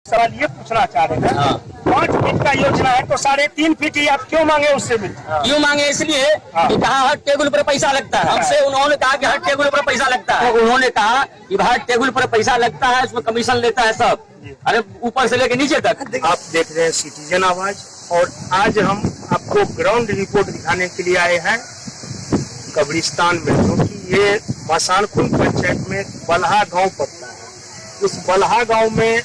सवाल ये पूछना चाह रहे हैं, 5 फीट का योजना है तो 3.5 फीट ही आप क्यों मांगे उससे भी? क्यों मांगे? इसलिए कि कहा हर टेबल पर पैसा लगता है। हमसे उन्होंने कहा कि हर टेबल पर पैसा लगता है, तो उन्होंने कहा कि हर टेबल पर पैसा लगता है, उसमें कमीशन लेता है सब, अरे ऊपर से लेके नीचे तक। आप देख रहे हैं सिटीजन आवाज, और आज हम आपको ग्राउंड रिपोर्ट दिखाने के लिए आए हैं कब्रिस्तान में, क्योंकि ये मसानकुल पंचायत में बलहा गांव पड़ता है। उस बलहा गांव में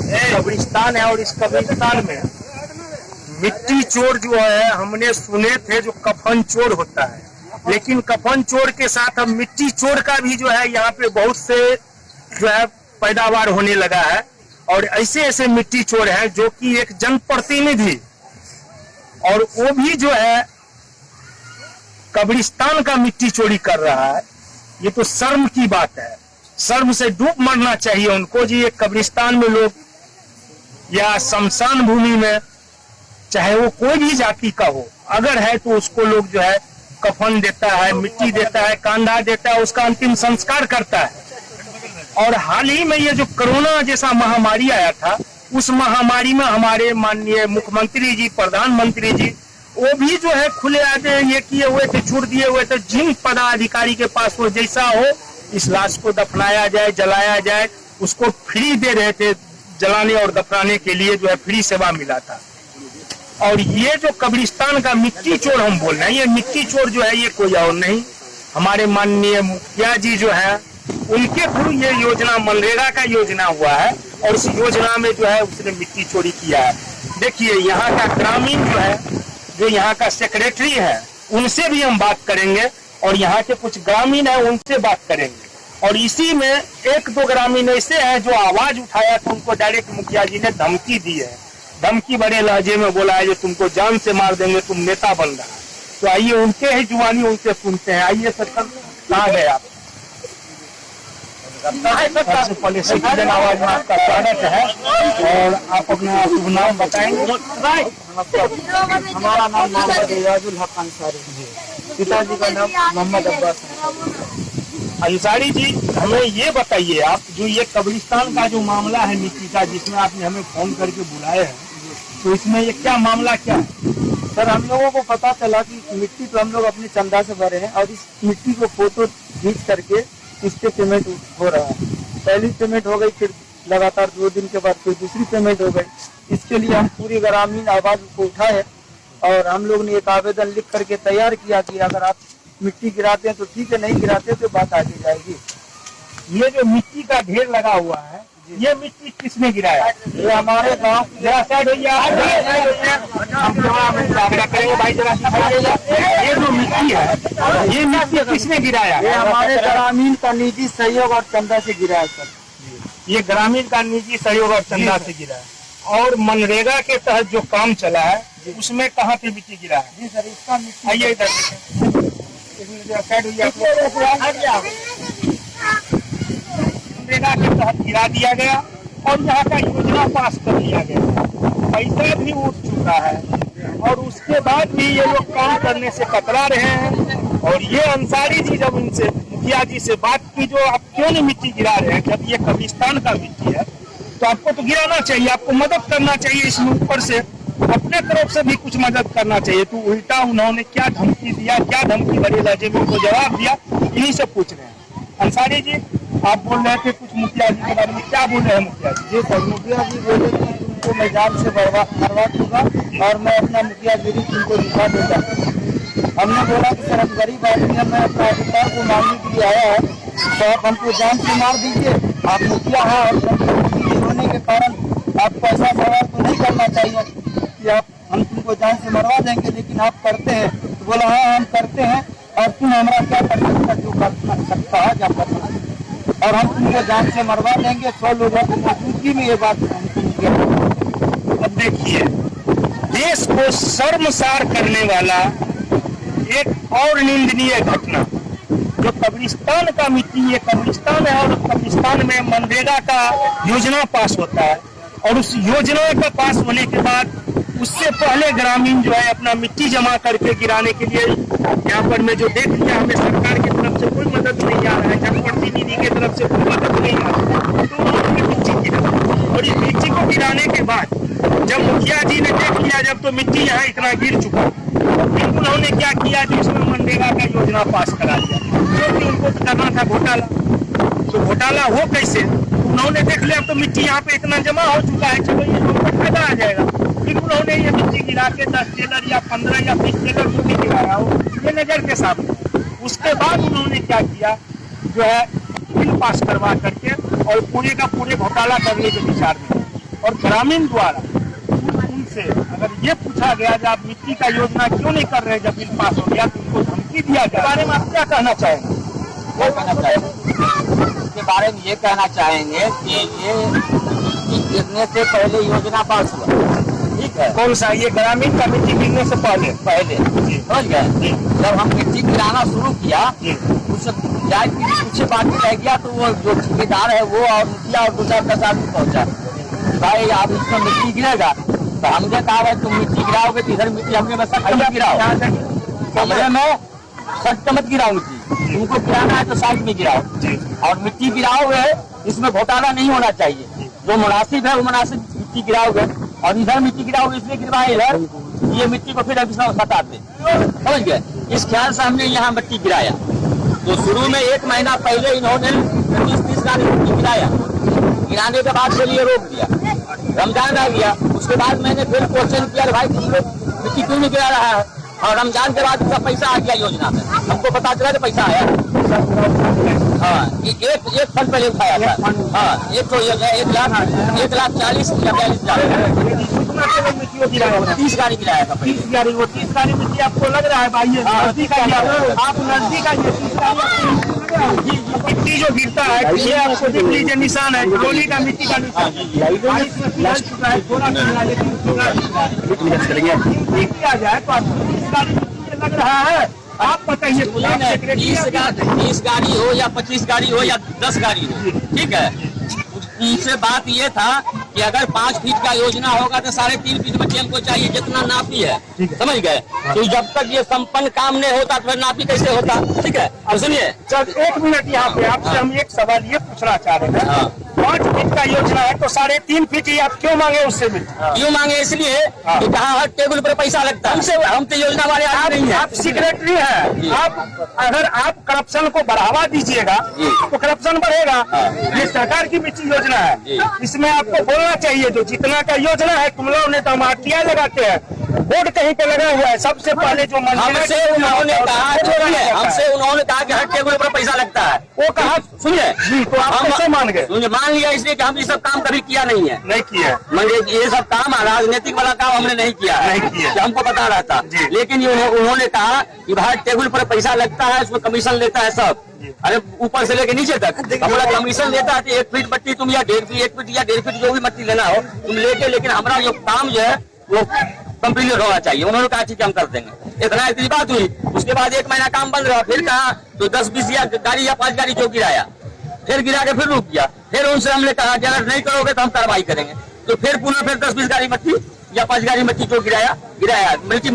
कब्रिस्तान है, और इस कब्रिस्तान में मिट्टी चोर जो है, हमने सुने थे जो कफन चोर होता है, लेकिन कफन चोर के साथ अब मिट्टी चोर का भी जो है यहाँ पे बहुत से जो है पैदावार होने लगा है। और ऐसे ऐसे मिट्टी चोर हैं जो कि एक जनप्रतिनिधि, और वो भी जो है कब्रिस्तान का मिट्टी चोरी कर रहा है। ये तो शर्म की बात है, शर्म से डूब मरना चाहिए उनको जी। ये कब्रिस्तान में लोग या शमशान भूमि में, चाहे वो कोई भी जाति का हो, अगर है तो उसको लोग जो है कफन देता है, मिट्टी देता है, कांधा देता है, उसका अंतिम संस्कार करता है। और हाल ही में ये जो कोरोना जैसा महामारी आया था, उस महामारी में हमारे माननीय मुख्यमंत्री जी, प्रधानमंत्री जी, वो भी जो है खुले आदे ये किए हुए थे, छूट दिए हुए थे, जिन पदाधिकारी के पास वो जैसा हो इस लाश को दफनाया जाए, जलाया जाए, उसको फ्री दे रहे थे जलाने और दफनाने के लिए, जो है फ्री सेवा मिला था। और ये जो कब्रिस्तान का मिट्टी चोर हम बोल रहे हैं, ये मिट्टी चोर जो है ये कोई और नहीं, हमारे माननीय मुखिया जी जो है, उनके थ्रू ये योजना मनरेगा का योजना हुआ है, और इस योजना में जो है उसने मिट्टी चोरी किया है। देखिए यहाँ का ग्रामीण जो है, जो यहाँ का सेक्रेटरी है, उनसे भी हम बात करेंगे, और यहाँ के कुछ ग्रामीण है उनसे बात करेंगे। और इसी में 1-2 ग्रामीण ऐसे हैं जो आवाज उठाया तो उनको डायरेक्ट मुखिया जी ने धमकी दी है, धमकी बड़े लहजे में बोला है जो तुमको जान से मार देंगे, तुम नेता बन रहा है। तो आइए उनके ही जुबानी उनसे सुनते हैं। आइए सर, कहाँ गए आप? सबसे पहले सिटीजन आवाज में आपका स्वागत है, और आप अपना शुभ नाम बताएंगे? हमारा नाम मोहम्मद रियाजुल हक अंसारी, पिताजी का नाम मोहम्मद अब्बास अंसारी जी। हमें ये बताइए, आप जो ये कब्रिस्तान का जो मामला है मिट्टी का, जिसमें आपने हमें फोन करके बुलाए हैं, तो इसमें ये क्या मामला क्या है? सर, हम लोगों को पता चला कि मिट्टी तो हम लोग अपनी चंदा से भरे हैं, और इस मिट्टी को फोटो खींच करके इस पे पेमेंट हो रहा है। पहली पेमेंट हो गई, फिर लगातार 2 दिन के बाद कोई दूसरी पेमेंट हो गई। इसके लिए हम पूरी ग्रामीण आवाज को उठाए, और हम लोग ने एक आवेदन लिख करके तैयार किया कि अगर आप मिट्टी गिराते हैं तो ठीक है, नहीं गिराते तो बात आगे जाएगी। ये जो मिट्टी का ढेर लगा हुआ है, ये मिट्टी किसने गिराया? ये हमारे गाँव जरा साइड होइए, हम कैमरा करेंगे भाई, जरा दिखाइएगा। ये जो मिट्टी है, ये मिट्टी किसने गिराया? ये हमारे ग्रामीण का निजी सहयोग और चंदा से गिरा है सर। ये ग्रामीण का निजी सहयोग और चंदा से गिरा है। और मनरेगा के तहत जो काम चला है, उसमें कहाँ पे मिट्टी गिरा है? जी सर, इसका मिट्टी, आइए इधर साइड होइए। मनरेगा के तहत गिरा दिया गया, और यहाँ का योजना पास कर दिया गया, पैसा भी उठ चुका है, और उसके बाद भी ये लोग काम करने से कतरा रहे हैं। और ये अंसारी जी जब इनसे मुखिया जी से बात की, जो आप क्यों नहीं मिट्टी गिरा रहे हैं, जब ये कब्रिस्तान का मिट्टी है तो आपको तो गिराना चाहिए, आपको मदद करना चाहिए, इसमें ऊपर से अपने तरफ से भी कुछ मदद करना चाहिए। तो उल्टा उन्होंने क्या धमकी दिया, क्या धमकी भरे लहजे में उनको जवाब दिया, इन्हीं से पूछ रहे हैं। अंसारी जी, आप बोल रहे थे कुछ मुखिया जी के बारे में, क्या बोल रहे हैं मुखिया जी? जी सर, मुखिया जी बोले कि तुमको मैं जान से मरवा दूंगा, और मैं अपना मुखिया गिरी तुमको दिखा दूंगा। हमने बोला कि सर, हम गरीब आदमी हैं, मैं अपना अधिकार को मांगने के लिए आया है, तो आप हमको जान से मार दीजिए। आप मुखिया हैं, और होने के कारण आपको ऐसा सवाल तो नहीं करना चाहिए कि हम तुमको जान से मरवा देंगे, लेकिन आप करते हैं। तो बोला हाँ, हम करते हैं, और तुम हमारा क्या कर सकता, जो कर सकता है क्या करना, और हम तुमको जान से मरवा देंगे। 100 लोगों की मौजूदगी में ये बात अब देखिए, देश को शर्मसार करने वाला एक और निंदनीय घटना, जो कब्रिस्तान का मिट्टी, ये कब्रिस्तान है, और कब्रिस्तान में मनरेगा का योजना पास होता है, और उस योजना का पास होने के बाद उससे पहले ग्रामीण जो है अपना मिट्टी जमा करके गिराने के लिए, यहाँ पर मैं जो देख लिया, हमें सरकार की तरफ से कोई मदद नहीं आ रहा है, जनप्रतिनिधि की तरफ से कोई मदद नहीं आ रहा है, तो उन्होंने मिट्टी गिरा। और इस मिट्टी को गिराने के बाद जब मुखिया जी ने देख लिया जब तो मिट्टी यहाँ इतना गिर चुका, फिर उन्होंने क्या किया जो इसमें मनरेगा का योजना पास करा दिया, क्योंकि उनको तो करना था घोटाला। तो घोटाला हो कैसे, उन्होंने देख लिया तो मिट्टी यहाँ पे इतना जमा हो चुका है, चलो ये लोगों को फायदा आ जाएगा। फिर उन्होंने ये मिट्टी गिरा के 10 टेलर या 15 या 20 टेलर मिट्टी गिराया हो ये नजर के सामने। उसके बाद उन्होंने क्या किया जो है बिल पास करवा करके और पूरे का पूरे घोटाला करने के विचार में, और ग्रामीण द्वारा उनसे अगर ये पूछा गया कि आप मिट्टी का योजना क्यों नहीं कर रहे, जब बिल पास हो गया तो उनको धमकी दिया गया। बारे में आप क्या कहना चाहेंगे? क्या कहना चाहेंगे इसके बारे में? ये कहना चाहेंगे कि ये मिट्टी गिरने से पहले योजना पास हुआ, ठीक है। कौन सा? ये ग्रामीण का मिट्टी गिरने से पहले समझ गए। जब हम मिट्टी गिराना शुरू किया कुछ बाकी रह गया तो वो जो ठेकेदार है वो और मुखिया और 2-10 आदमी पहुंचा, भाई आप इसमें मिट्टी गिरेगा, तो हमने कहा भाई तुम मिट्टी गिराओगे तो इधर मिट्टी हमने में सख्त मत गिराओ, कमरे में सख्त मत गिराओ मिट्टी, तुमको गिराना है तो साइड में गिराओ, और मिट्टी गिराओगे इसमें घोटाला नहीं होना चाहिए, जो मुनासिब है वो मुनासिब मिट्टी गिराओगे, और इधर मिट्टी गिराओगे इसलिए गिरवाए इधर, ये मिट्टी को फिर इसमें सटाते, समझ गए। इस ख्याल से हमने यहाँ मिट्टी गिराया। तो शुरू में 1 महीना पहले इन्होंने 20-30 गाड़ी मिट्टी गिराया, गिराने के बाद चलिए रोक दिया, रमजान आ गया, उसके बाद मैंने फिर क्वेश्चन किया भाई तुम लोग मिट्टी क्यों नहीं गिरा रहा है, और रमजान के बाद उसका पैसा आ गया योजना में, हमको पता चला कि पैसा आया। हाँ, एक फंड पहले उठाया था, हाँ, 1,40,000 या 42,000 30 गाड़ी गिराया था। 30 गाड़ी, वो 30 गाड़ी मिट्टी आपको लग रहा है भाई ये नजदीक आप नजदीक आइए, 30 गाड़ी मिट्टी जो गिरता है ये आपको देख लीजिए निशान है, ट्रोली का मिट्टी का निशान चुका है, थोड़ा मिट्टी आ जाए तो आपको 30 गाड़ी लग रहा है। आप बताइए 30 गाड़ी हो या 25 गाड़ी हो या 10 गाड़ी हो, ठीक है। उनसे बात ये था कि अगर 5 फीट का योजना होगा तो 3.5 फीट मट्टी हमको चाहिए, जितना नापी है, समझ गए। तो जब तक ये संपन्न काम नहीं होता तो फिर नापी कैसे होता, ठीक है। अब सुनिए सर 1 मिनट, यहाँ पे आपसे हम एक सवाल ये पूछना चाह रहे हैं, 5 फीट का योजना है तो 3.5 फीट ही आप क्यों मांगे उससे भी? क्यों मांगे? इसलिए कि कहाँ हर टेबल पर पैसा लगता है, हम तो योजना वाले आदमी नहीं है। आप सेक्रेटरी है, आप अगर आप करप्शन को बढ़ावा दीजिएगा तो करप्शन बढ़ेगा। ये सरकार की मिट्टी योजना है, इसमें आपको बोलना चाहिए जो जितना का योजना है तुम लोगों ने तो हम आरटीआई लगाते हैं, बोर्ड कहीं पे लगा हुआ है, सबसे पहले जो हमसे उन्होंने कहा कि हर टेबल पर पैसा लगता है, वो कहा सुनिए जी, तो आप कैसे मान गए? मान लिया इसलिए कि हम ये सब काम कभी किया नहीं है, नहीं किया, मगर ये सब काम राजनीतिक वाला काम हमने नहीं किया, नहीं किया, हमको पता रहता। लेकिन उन्होंने कहा कि हर टेबल पर पैसा लगता है, उसमें कमीशन लेता है सब, अरे ऊपर से लेके नीचे तक हमारा कमीशन लेता है। 1 फीट मट्टी तुम या 1.5 फीट या 1.5 फीट जो भी मट्टी लेना हो तुम लेके, लेकिन हमारा जो काम जो है वो कंप्लीट होना चाहिए। उन्होंने कहा ठीक है हम कर देंगे, इतनी बात हुई। उसके बाद 1 महीना काम बंद रहा, फिर कहा तो 10-20 गाड़ी या 5 गाड़ी जो गिराया, फिर गिरा के फिर रुक गया। फिर उनसे हमने कहा कि अगर नहीं करोगे तो हम कार्रवाई करेंगे। तो फिर पुनः 10-20 गाड़ी मट्टी या 5 गाड़ी मट्टी जो गिराया मिट्टी